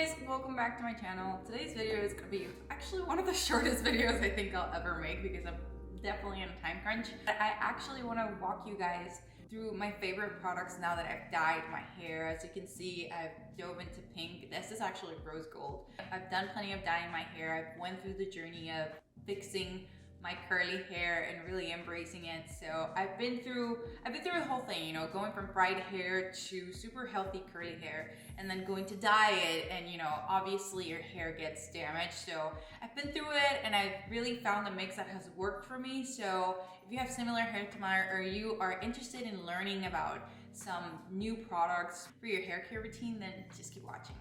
guys, welcome back to my channel. Today's video is going to be actually one of the shortest videos I think I'll ever make because I'm definitely in a time crunch. I actually want to walk you guys through my favorite products now that I've dyed my hair. As you can see, I've dove into pink. This is actually rose gold. I've done plenty of dyeing my hair. I've went through the journey of fixing my curly hair and really embracing it. So I've been through the whole thing, you know, going from fried hair to super healthy curly hair and then going to dye it, and you know, obviously your hair gets damaged. So I've been through it and I've really found a mix that has worked for me. So if you have similar hair to mine, or you are interested in learning about some new products for your hair care routine, then just keep watching.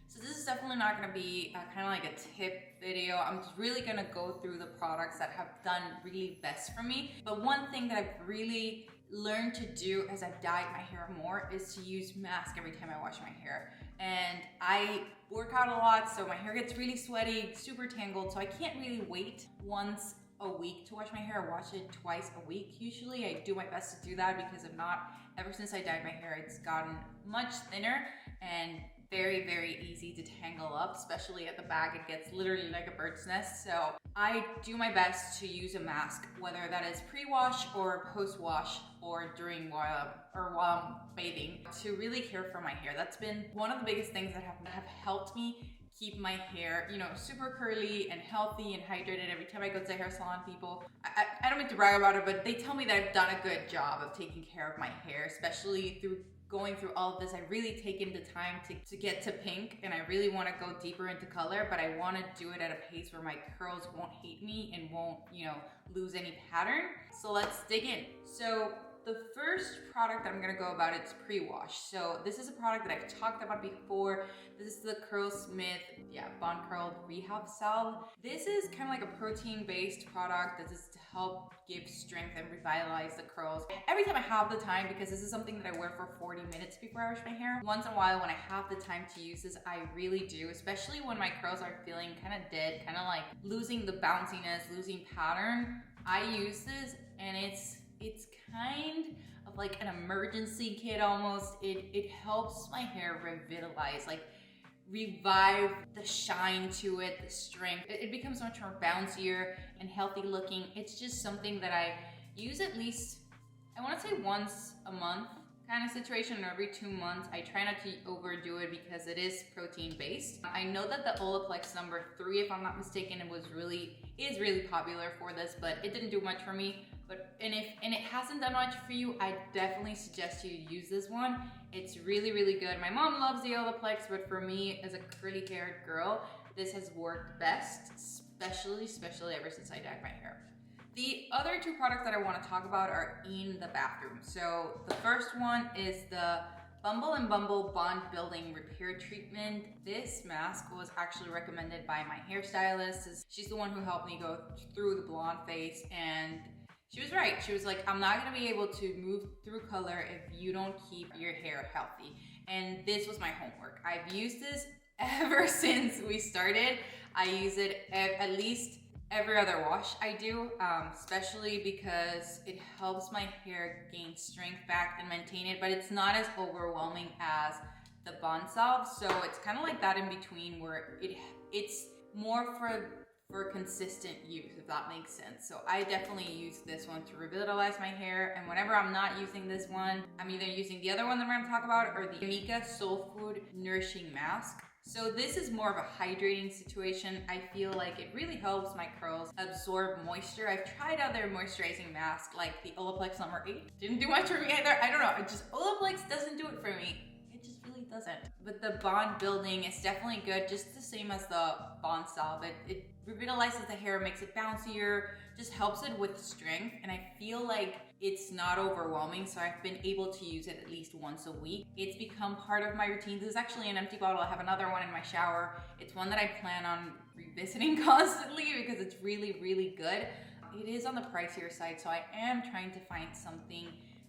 So this is definitely not going to be kind of like a tip video. I'm just really going to go through the products that have done really best for me. But one thing that I've really learned to do as I've dyed my hair more is to use mask every time I wash my hair. And I work out a lot, so my hair gets really sweaty, super tangled, so I can't really wait once a week to wash my hair. I wash it twice a week usually. I do my best to do that because if not, ever since I dyed my hair, it's gotten much thinner and very, very easy to tangle up, especially at the back. It gets literally like a bird's nest. So I do my best to use a mask, whether that is pre-wash or post-wash or while I'm bathing, to really care for my hair. That's been one of the biggest things that have helped me keep my hair, you know, super curly and healthy and hydrated. Every time I go to the hair salon, people, I don't mean to brag about it, but they tell me that I've done a good job of taking care of my hair, especially through going through all of this. I really taken the time to get to pink, and I really want to go deeper into color, but I want to do it at a pace where my curls won't hate me and won't, you know, lose any pattern. So let's dig in. So the first product I'm gonna go about, it's pre-wash. So this is a product that I've talked about before. This is the Curlsmith, Bond Curled Rehab Salve. This is kind of like a protein-based product that is to help give strength and revitalize the curls. Every time I have the time, because this is something that I wear for 40 minutes before I wash my hair, once in a while when I have the time to use this, I really do, especially when my curls are feeling kind of dead, kind of like losing the bounciness, losing pattern. I use this and it's kind of like an emergency kit almost. It helps my hair revitalize, like revive the shine to it, the strength. It becomes much more bouncier and healthy looking. It's just something that I use at least, I want to say once a month kind of situation, or every 2 months. I try not to overdo it because it is protein based. I know that the Olaplex number 3, if I'm not mistaken, is really popular for this, but it didn't do much for me. And it hasn't done much for you, I definitely suggest you use this one. It's really, really good. My mom loves the Olaplex, but for me as a curly haired girl, this has worked best, especially ever since I dyed my hair. The other 2 products that I want to talk about are in the bathroom. So the first one is the Bumble & Bumble Bond Building Repair Treatment. This mask was actually recommended by my hairstylist. She's the one who helped me go through the blonde phase, and she was right. She was like, I'm not gonna be able to move through color if you don't keep your hair healthy. And this was my homework. I've used this ever since we started. I use it at least every other wash I do, especially because it helps my hair gain strength back and maintain it, but it's not as overwhelming as the Bond Salve. So it's kind of like that in between, where it's more for consistent use, if that makes sense. So I definitely use this one to revitalize my hair, and whenever I'm not using this one, I'm either using the other one that we're gonna talk about, or the Mika Soul Food Nourishing Mask. So this is more of a hydrating situation. I feel like it really helps my curls absorb moisture. I've tried other moisturizing masks like the Olaplex number 8. Didn't do much for me either. I don't know, Olaplex doesn't do it for me. It just really doesn't. But the Bond Building is definitely good, just the same as the Bond Salve. It revitalizes the hair, makes it bouncier, just helps it with strength, and I feel like it's not overwhelming, so I've been able to use it at least once a week. It's become part of my routine. This is actually an empty bottle. I have another one in my shower. It's one that I plan on revisiting constantly because it's really, really good. It is on the pricier side, so I am trying to find something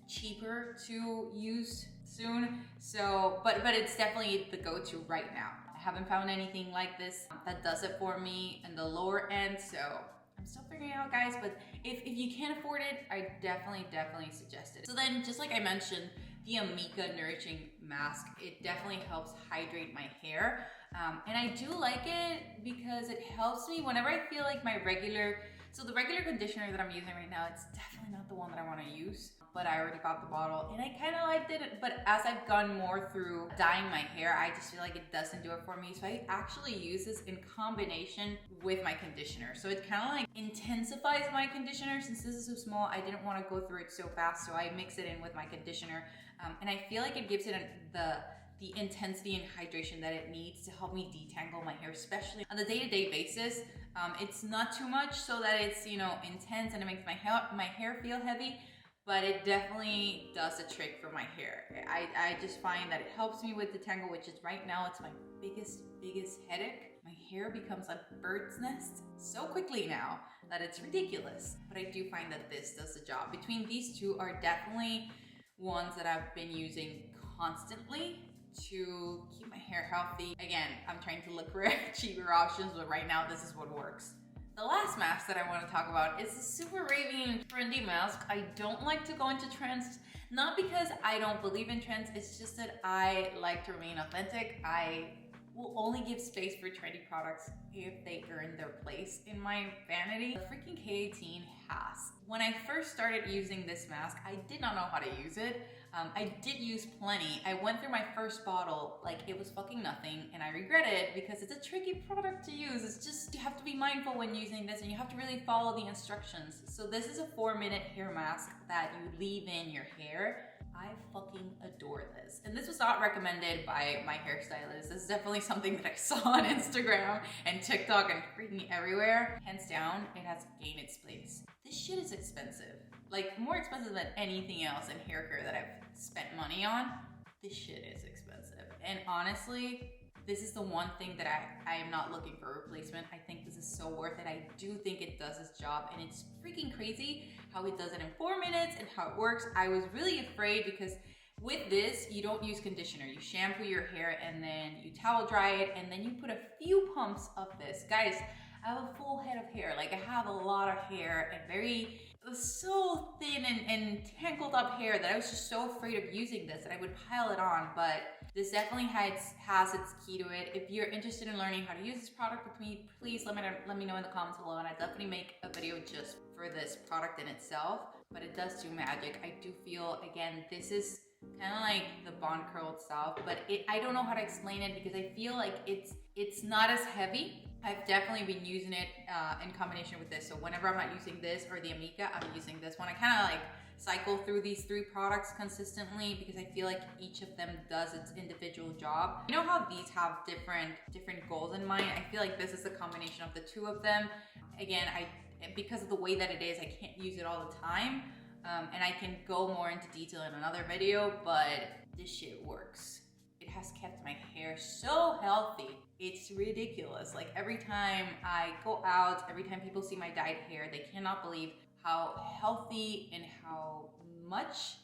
cheaper to use soon. So, but it's definitely the go-to right now. I haven't found anything like this that does it for me in the lower end, so I'm still figuring it out, guys, but if you can't afford it, I definitely suggest it. So then, just like I mentioned, the Amika Nourishing Mask. It definitely helps hydrate my hair. And I do like it because it helps me whenever I feel like my regular, so the regular conditioner that I'm using right now, it's definitely not the one that I want to use, but I already got the bottle and I kind of liked it. But as I've gone more through dyeing my hair, I just feel like it doesn't do it for me. So I actually use this in combination with my conditioner. So it kind of like intensifies my conditioner. Since this is so small, I didn't want to go through it so fast. So I mix it in with my conditioner. And I feel like it gives it the intensity and hydration that it needs to help me detangle my hair, especially on the day-to-day basis. It's not too much so that it's, you know, intense and it makes my hair feel heavy, but it definitely does a trick for my hair. I just find that it helps me with detangle, which is right now, it's my biggest headache. My hair becomes a bird's nest so quickly now that it's ridiculous. But I do find that this does the job. Between these two are definitely ones that I've been using constantly to keep my hair healthy. Again, I'm trying to look for cheaper options, but right now this is what works. The last mask that I want to talk about is a super raving trendy mask. I don't like to go into trends, not because I don't believe in trends, it's just that I like to remain authentic. I will only give space for trendy products if they earn their place in my vanity. The freaking K18 has. When I first started using this mask, I did not know how to use it. I did use plenty. I went through my first bottle like it was fucking nothing, and I regret it because it's a tricky product to use. It's just, you have to be mindful when using this and you have to really follow the instructions. So this is a 4-minute hair mask that you leave in your hair. I fucking adore this. And this was not recommended by my hairstylist. This is definitely something that I saw on Instagram and TikTok and freaking everywhere. Hands down, it has gained its place. This shit is expensive. Like, more expensive than anything else in hair care that I've spent money on. This shit is expensive. And honestly, this is the one thing that I am not looking for a replacement. I think this is so worth it. I do think it does its job, and it's freaking crazy how it does it in 4 minutes and how it works. I was really afraid because with this, you don't use conditioner. You shampoo your hair and then you towel dry it and then you put a few pumps of this. Guys, I have a full head of hair. Like, I have a lot of hair and so thin and tangled up hair that I was just so afraid of using this that I would pile it on. But this definitely has its key to it. If you're interested in learning how to use this product with me, please let me know in the comments below, and I definitely make a video just for this product in itself. But it does do magic. I do feel, again, this is kind of like the Bond Curl itself, but I don't know how to explain it because I feel like it's not as heavy. I've definitely been using it in combination with this. So whenever I'm not using this or the Amika, I'm using this one. I kind of like cycle through these 3 products consistently because I feel like each of them does its individual job. You know how these have different goals in mind? I feel like this is a combination of the 2 of them. Again, because of the way that it is, I can't use it all the time. And I can go more into detail in another video, but this shit works. It has kept my hair so healthy. It's ridiculous. Like, every time I go out, every time people see my dyed hair, they cannot believe how healthy and how much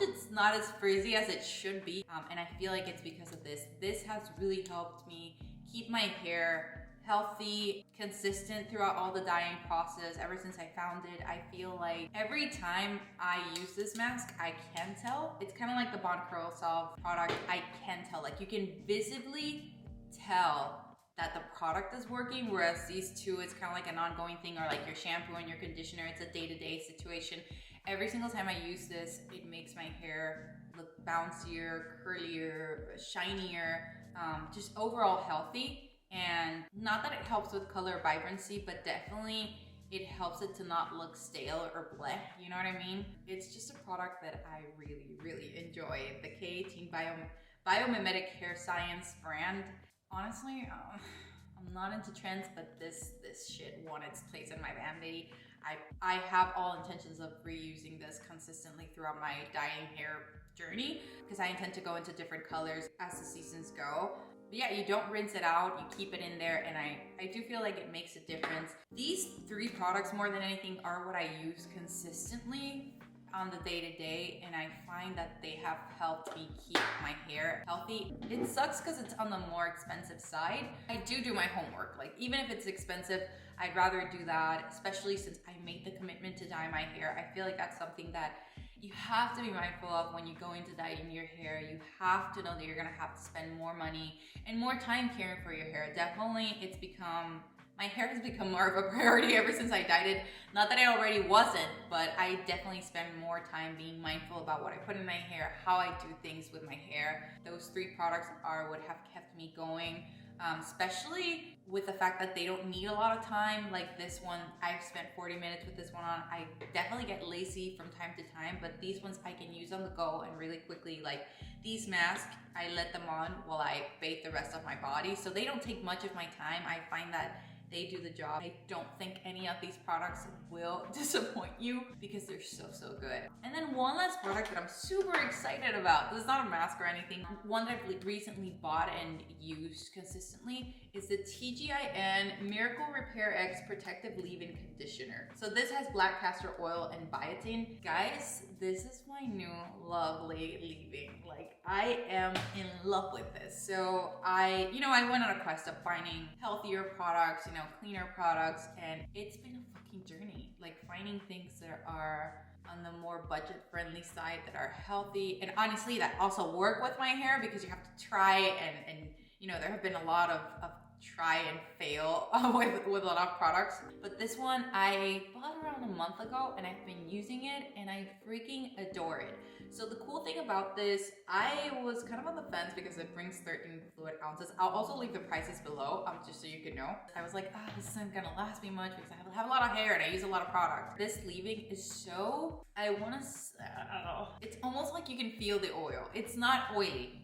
it's not as frizzy as it should be. And I feel like it's because of this. This has really helped me keep my hair healthy, consistent throughout all the dyeing process. Ever since I found it, I feel like every time I use this mask, I can tell. It's kind of like the Bond Curl Solve product. I can tell, like, you can visibly tell that the product is working, whereas these 2, it's kind of like an ongoing thing, or like your shampoo and your conditioner, it's a day-to-day situation. Every single time I use this, it makes my hair look bouncier, curlier, shinier, just overall healthy. And not that it helps with color vibrancy, but definitely it helps it to not look stale or bleh, you know what I mean? It's just a product that I really enjoy. The K18 Biomimetic Hair Science brand. Honestly, I'm not into trends, but this shit won its place in my vanity. I have all intentions of reusing this consistently throughout my dyeing hair journey because I intend to go into different colors as the seasons go. But yeah, you don't rinse it out, you keep it in there, and I do feel like it makes a difference. These 3 products, more than anything, are what I use consistently on the day-to-day, and I find that they have helped me keep my hair healthy. It sucks because it's on the more expensive side. I do my homework. Like, even if it's expensive, I'd rather do that, especially since I made the commitment to dye my hair. I feel like that's something that you have to be mindful of when you go into dyeing your hair. You have to know that you're gonna have to spend more money and more time caring for your hair. Definitely, my hair has become more of a priority ever since I dyed it. Not that I already wasn't, but I definitely spend more time being mindful about what I put in my hair, how I do things with my hair. Those 3 products are what have kept me going. Especially with the fact that they don't need a lot of time. Like this one, I've spent 40 minutes with this one on. I definitely get lazy from time to time, but these ones I can use on the go and really quickly. Like these masks, I let them on while I bathe the rest of my body, so they don't take much of my time. I find that they do the job. I don't think any of these products will disappoint you because they're so good. And then one last product that I'm super excited about. This is not a mask or anything. One that I've recently bought and used consistently is the TGIN Miracle Repair X Protective Leave-In Conditioner. So this has black castor oil and biotin. Guys, this is my new lovely leave-in. Like, I am in love with this. So I went on a quest of finding healthier products, cleaner products, and it's been a fucking journey. Like finding things that are on the more budget-friendly side, that are healthy, and honestly that also work with my hair, because you have to try and there have been a lot of try and fail with a lot of products. But this one I bought around a month ago and I've been using it and I freaking adore it. So the cool thing about this, I was kind of on the fence because it brings 13 fluid ounces. I'll also leave the prices below, just so you can know. I was like, this isn't gonna last me much because I have a lot of hair and I use a lot of product. This leave-in is so, it's almost like you can feel the oil. It's not oily,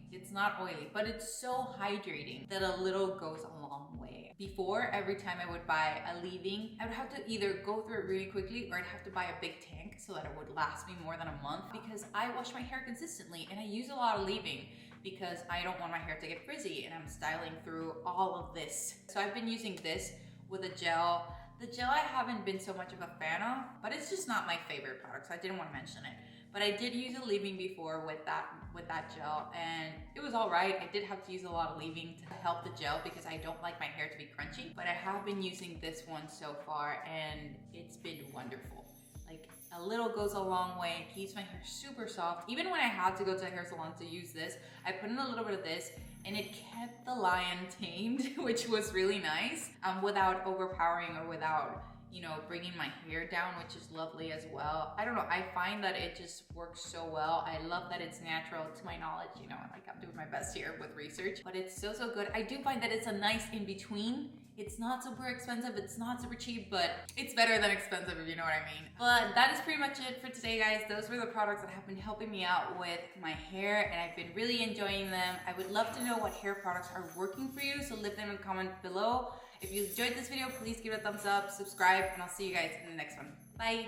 but it's so hydrating that a little goes a long way. Before, every time I would buy a leave-in, I would have to either go through it really quickly or I'd have to buy a big tank so that it would last me more than a month, because I wash my hair consistently and I use a lot of leave-in because I don't want my hair to get frizzy and I'm styling through all of this. So I've been using this with a gel. The gel I haven't been so much of a fan of, but it's just not my favorite product, so I didn't want to mention it. But I did use a leave-in before with that gel, and it was all right. I did have to use a lot of leave-in to help the gel because I don't like my hair to be crunchy. But I have been using this one so far, and it's been wonderful. Like, a little goes a long way. It keeps my hair super soft. Even when I had to go to the hair salon to use this, I put in a little bit of this, and it kept the lion tamed, which was really nice, without overpowering or without bringing my hair down, which is lovely as well. I don't know, I find that it just works so well. I love that it's natural, to my knowledge, like I'm doing my best here with research, but it's so good. I do find that it's a nice in-between. It's not super expensive, it's not super cheap, but it's better than expensive, if you know what I mean. But that is pretty much it for today, guys. Those were the products that have been helping me out with my hair, and I've been really enjoying them. I would love to know what hair products are working for you, so leave them in the comments below. If you enjoyed this video, please give it a thumbs up, subscribe, and I'll see you guys in the next one. Bye!